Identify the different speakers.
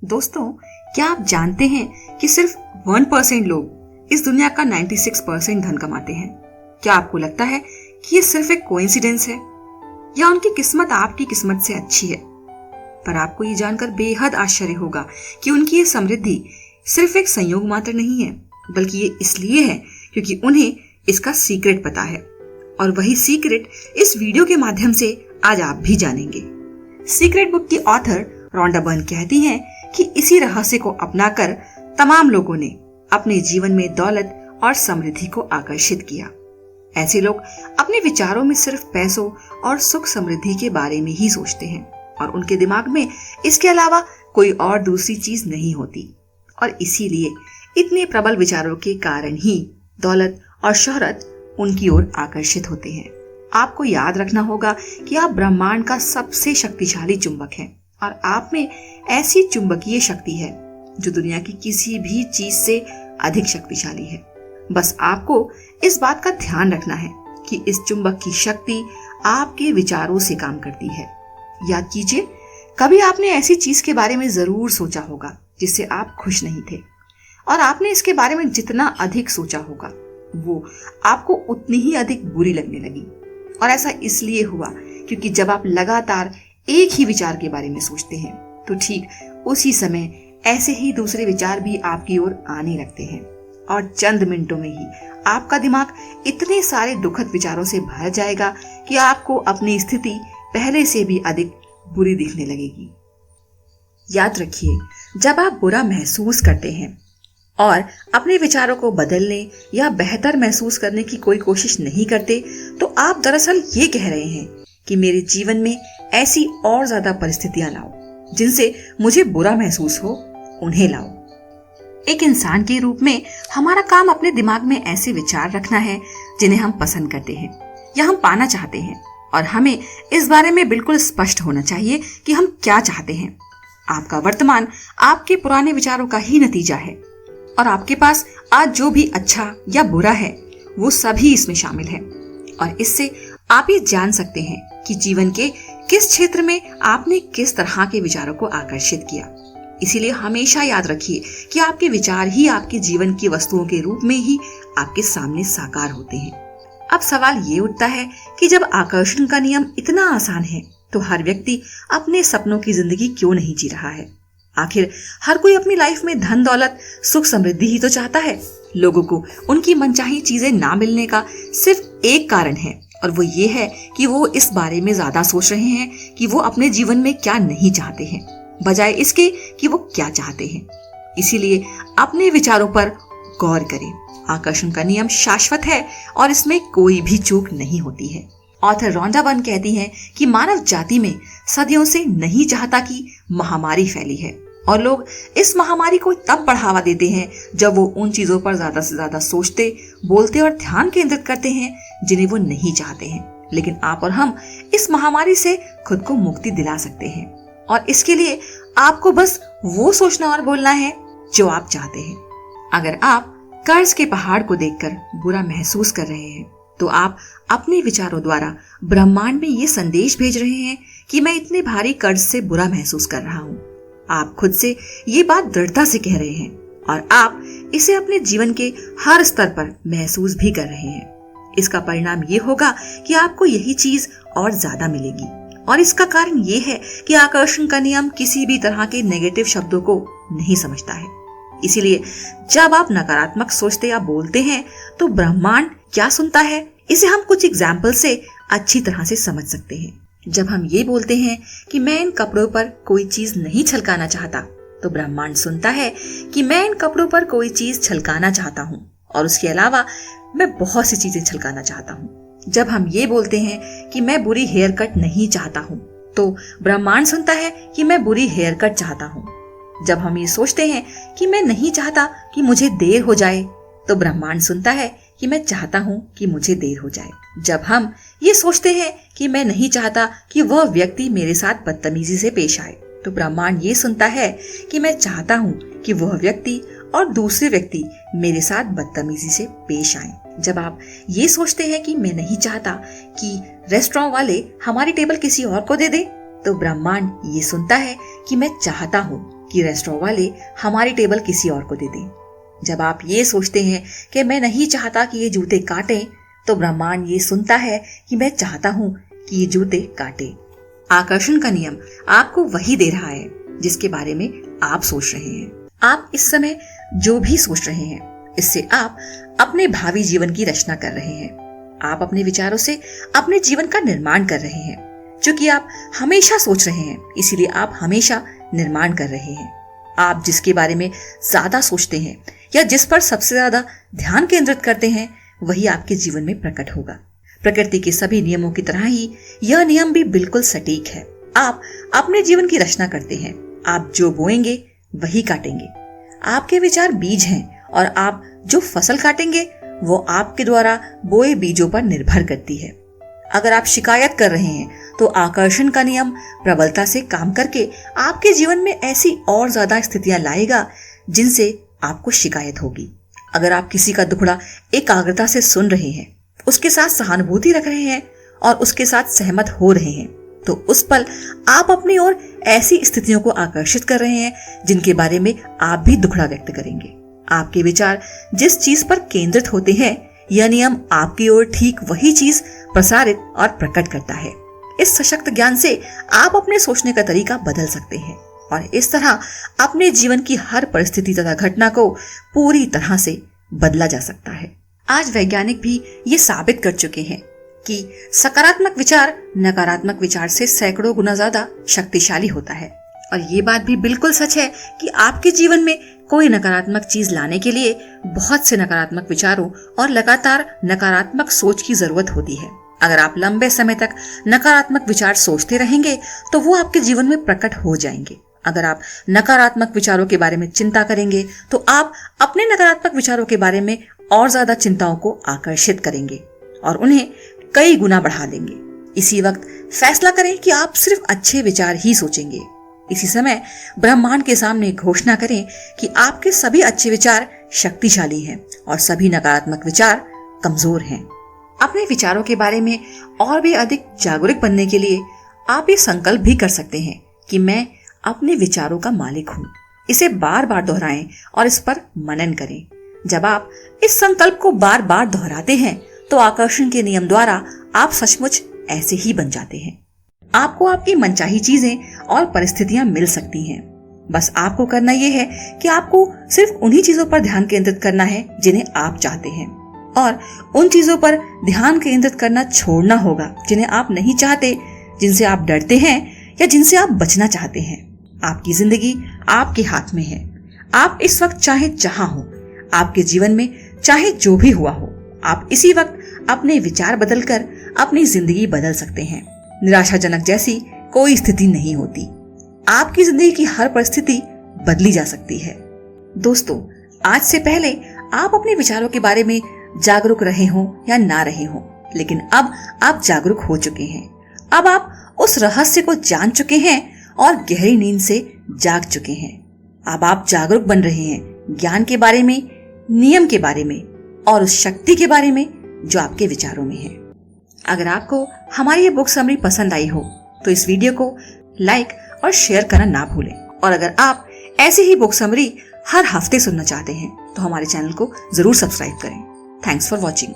Speaker 1: दोस्तों, क्या आप जानते हैं कि सिर्फ 1% लोग इस दुनिया का 96% धन कमाते हैं? क्या आपको लगता है कि ये सिर्फ एक कोइंसिडेंस है या उनकी किस्मत आपकी किस्मत से अच्छी है? पर आपको ये जानकर बेहद आश्चर्य होगा कि उनकी ये समृद्धि सिर्फ एक संयोग मात्र नहीं है, बल्कि ये इसलिए है क्योंकि उन्हें इसका सीक्रेट पता है। और वही सीक्रेट इस वीडियो के माध्यम से आज आप भी जानेंगे। सीक्रेट बुक की ऑथर रोंडा बर्न कहती हैं कि इसी रहस्य को अपनाकर तमाम लोगों ने अपने जीवन में दौलत और समृद्धि को आकर्षित किया। ऐसे लोग अपने विचारों में सिर्फ पैसों और सुख समृद्धि के बारे में ही सोचते हैं और उनके दिमाग में इसके अलावा कोई और दूसरी चीज नहीं होती। और इसीलिए इतने प्रबल विचारों के कारण ही दौलत और शोहरत उनकी ओर आकर्षित होते हैं। आपको याद रखना होगा कि आप ब्रह्मांड का सबसे शक्तिशाली चुंबक हैं और आप में ऐसी चुंबकीय शक्ति है जो दुनिया की किसी भी चीज से अधिक शक्तिशाली है। बस आपको इस बात का ध्यान रखना है कि इस चुंबक की शक्ति आपके विचारों से काम करती है। याद कीजिए, कभी आपने ऐसी चीज के बारे में जरूर सोचा होगा जिससे आप खुश नहीं थे, और आपने इसके बारे में जितना अधिक सोचा होगा वो आपको उतनी ही अधिक बुरी लगने लगी। और ऐसा इसलिए हुआ क्योंकि जब आप लगातार एक ही विचार के बारे में सोचते हैं तो ठीक उसी समय ऐसे ही दूसरे विचार भी आपकी ओर आने लगते हैं और चंद मिनटों में ही आपका दिमाग इतने सारे दुखद विचारों से भर जाएगा कि आपको अपनी स्थिति पहले से भी अधिक बुरी दिखने लगेगी। याद रखिए, जब आप बुरा महसूस करते हैं और अपने विचारों को बदलने या बेहतर महसूस करने की कोई कोशिश नहीं करते, तो आप दरअसल ये कह रहे हैं कि मेरे जीवन में ऐसी और ज्यादा परिस्थितियां लाओ जिनसे मुझे बुरा महसूस हो, उन्हें लाओ। एक इंसान के रूप में हमारा काम अपने दिमाग में ऐसे विचार रखना है जिन्हें हम पसंद करते हैं या हम पाना चाहते हैं, और हमें इस बारे में बिल्कुल स्पष्ट होना चाहिए कि हम क्या चाहते हैं। आपका वर्तमान आपके पुराने विचारों का ही नतीजा है, और आपके पास आज जो भी अच्छा या बुरा है वो सभी इसमें शामिल है। और इससे आप ये जान सकते हैं कि जीवन के किस क्षेत्र में आपने किस तरह के विचारों को आकर्षित किया। इसीलिए हमेशा याद रखिए कि आपके विचार ही आपके जीवन की वस्तुओं के रूप में ही आपके सामने साकार होते हैं। अब सवाल ये उठता है कि जब आकर्षण का नियम इतना आसान है तो हर व्यक्ति अपने सपनों की जिंदगी क्यों नहीं जी रहा है? आखिर हर कोई अपनी लाइफ में धन दौलत सुख समृद्धि ही तो चाहता है। लोगों को उनकी मनचाही चीजें ना मिलने का सिर्फ एक कारण है, और वो ये है कि वो इस बारे में ज्यादा सोच रहे हैं कि वो अपने जीवन में क्या नहीं चाहते हैं, बजाय इसके कि वो क्या चाहते हैं। इसीलिए अपने विचारों पर गौर करें। आकर्षण का नियम शाश्वत है और इसमें कोई भी चूक नहीं होती है। ऑथर रोंडा बर्न कहती हैं कि मानव जाति में सदियों से नहीं चाहता कि महामारी फैली है, और लोग इस महामारी को तब बढ़ावा देते हैं जब वो उन चीजों पर ज्यादा से ज्यादा सोचते, बोलते और ध्यान केंद्रित करते हैं जिन्हें वो नहीं चाहते हैं। लेकिन आप और हम इस महामारी से खुद को मुक्ति दिला सकते हैं, और इसके लिए आपको बस वो सोचना और बोलना है जो आप चाहते हैं। अगर आप कर्ज के पहाड़ को देखकर बुरा महसूस कर रहे हैं तो आप अपने विचारों द्वारा ब्रह्मांड में ये संदेश भेज रहे हैं कि मैं इतने भारी कर्ज से बुरा महसूस कर रहा हूँ। आप खुद से ये बात दृढ़ता से कह रहे हैं और आप इसे अपने जीवन के हर स्तर पर महसूस भी कर रहे हैं। इसका परिणाम ये होगा कि आपको यही चीज और ज्यादा मिलेगी, और इसका कारण ये है कि आकर्षण का नियम किसी भी तरह के नेगेटिव शब्दों को नहीं समझता है। इसीलिए जब आप नकारात्मक सोचते या बोलते हैं तो ब्रह्मांड क्या सुनता है, इसे हम कुछ एग्जाम्पल से अच्छी तरह से समझ सकते हैं। जब हम ये बोलते हैं कि मैं इन कपड़ों पर कोई चीज नहीं छलकाना चाहता, तो ब्रह्मांड सुनता है कि मैं इन कपड़ों पर कोई चीज छलकाना चाहता हूँ, और उसके अलावा मैं बहुत सी चीजें छलकाना चाहता हूँ। जब हम ये बोलते हैं कि मैं बुरी हेयर कट नहीं चाहता हूँ, तो ब्रह्मांड सुनता है कि मैं बुरी हेयर कट चाहता हूँ। जब हम ये सोचते हैं कि मैं नहीं चाहता कि मुझे देर हो जाए, तो ब्रह्मांड सुनता है कि मैं चाहता हूँ कि मुझे देर हो जाए। जब हम ये सोचते हैं कि मैं नहीं चाहता कि वह व्यक्ति मेरे साथ बदतमीजी से पेश आए, तो ब्रह्मांड ये सुनता है कि मैं चाहता हूँ कि वह व्यक्ति और दूसरे व्यक्ति मेरे साथ बदतमीजी से पेश आए। जब आप ये सोचते हैं कि मैं नहीं चाहता कि रेस्टोरेंट वाले हमारी टेबल किसी और को दे दे, तो ब्रह्मांड ये सुनता है कि मैं चाहता हूँ कि रेस्टोरेंट वाले हमारी टेबल किसी और को दे दें। जब आप ये सोचते हैं कि मैं नहीं चाहता कि ये जूते काटें, तो ब्रह्मांड ये सुनता है कि मैं चाहता हूँ कि ये जूते काटे। आकर्षण का नियम आपको वही दे रहा है जिसके बारे में आप सोच रहे हैं। आप इस समय जो भी सोच रहे हैं, इससे आप अपने भावी जीवन की रचना कर रहे हैं। आप अपने विचारों से अपने जीवन का निर्माण कर रहे हैं। क्योंकि आप हमेशा सोच रहे हैं, इसीलिए आप हमेशा निर्माण कर रहे हैं। आप जिसके बारे में ज्यादा सोचते हैं या जिस पर सबसे ज्यादा ध्यान केंद्रित करते हैं, वही आपके जीवन में प्रकट होगा। प्रकृति के सभी नियमों की तरह ही यह नियम भी बिल्कुल सटीक है। आप अपने जीवन की रचना करते हैं। आप जो बोएंगे वही काटेंगे। आपके विचार बीज हैं और आप जो फसल काटेंगे वो आपके द्वारा बोए बीजों पर निर्भर करती है। अगर आप शिकायत कर रहे हैं तो आकर्षण का नियम प्रबलता से काम करके आपके जीवन में ऐसी और ज्यादा स्थितियां लाएगा जिनसे आपको शिकायत होगी। अगर आप किसी का दुखड़ा एकाग्रता से सुन रहे हैं, उसके साथ सहानुभूति रख रहे हैं और उसके साथ सहमत हो रहे हैं, तो उस पल आप अपनी ओर ऐसी स्थितियों को आकर्षित कर रहे हैं जिनके बारे में आप भी दुखड़ा व्यक्त करेंगे। आपके विचार जिस चीज पर केंद्रित होते हैं, यह नियम आपकी ओर ठीक वही चीज प्रसारित और प्रकट करता है। इस सशक्त ज्ञान से आप अपने सोचने का तरीका बदल सकते हैं और इस तरह अपने जीवन की हर परिस्थिति तथा घटना को पूरी तरह से बदला जा सकता है। आज वैज्ञानिक भी ये साबित कर चुके हैं कि सकारात्मक विचार नकारात्मक विचार से सैकड़ों गुना ज्यादा शक्तिशाली होता है। और ये बात भी बिल्कुल सच है कि आपके जीवन में कोई नकारात्मक चीज लाने के लिए बहुत से नकारात्मक विचारों और लगातार नकारात्मक सोच की जरूरत होती है। अगर आप लंबे समय तक नकारात्मक विचार सोचते रहेंगे तो वो आपके जीवन में प्रकट हो जाएंगे। अगर आप नकारात्मक विचारों के बारे में चिंता करेंगे तो आप अपने नकारात्मक विचारों के बारे में और ज्यादा चिंताओं को आकर्षित करेंगे और उन्हें कई गुना बढ़ा देंगे। इसी वक्त फैसला करें कि आप सिर्फ अच्छे विचार ही सोचेंगे। इसी समय ब्रह्मांड के सामने घोषणा करें कि आपके सभी अच्छे विचार शक्तिशाली हैं और सभी नकारात्मक विचार कमजोर हैं। अपने विचारों के बारे में और भी अधिक जागरूक बनने के लिए आप ये संकल्प भी कर सकते हैं कि मैं अपने विचारों का मालिक हूँ। इसे बार बार दोहराएं और इस पर मनन करें। जब आप इस संकल्प को बार बार दोहराते हैं तो आकर्षण के नियम द्वारा आप सचमुच ऐसे ही बन जाते हैं। आपको आपकी मनचाही चीजें और परिस्थितियां मिल सकती हैं। बस आपको करना यह है कि आपको सिर्फ उन्हीं चीजों पर ध्यान केंद्रित करना है जिन्हें आप चाहते हैं और उन चीजों पर ध्यान केंद्रित करना छोड़ना होगा जिन्हें आप नहीं चाहते, जिनसे आप डरते हैं या जिनसे आप बचना चाहते हैं। आपकी जिंदगी आपके हाथ में है। आप इस वक्त चाहे जहां हो, आपके जीवन में चाहे जो भी हुआ हो, आप इसी वक्त अपने विचार बदलकर अपनी जिंदगी बदल सकते हैं। निराशाजनक जैसी कोई स्थिति नहीं होती। आपकी जिंदगी की हर परिस्थिति बदली जा सकती है। दोस्तों, आज से पहले आप अपने विचारों के बारे में जागरूक रहे हों या ना रहे हों, लेकिन अब आप जागरूक हो चुके हैं। अब आप उस रहस्य को जान चुके हैं और गहरी नींद से जाग चुके हैं। अब आप जागरूक बन रहे हैं ज्ञान के बारे में, नियम के बारे में और उस शक्ति के बारे में जो आपके विचारों में है। अगर आपको हमारी ये बुक समरी पसंद आई हो तो इस वीडियो को लाइक और शेयर करना ना भूलें। और अगर आप ऐसी ही बुक समरी हर हफ्ते सुनना चाहते हैं तो हमारे चैनल को जरूर सब्सक्राइब करें। Thanks for watching.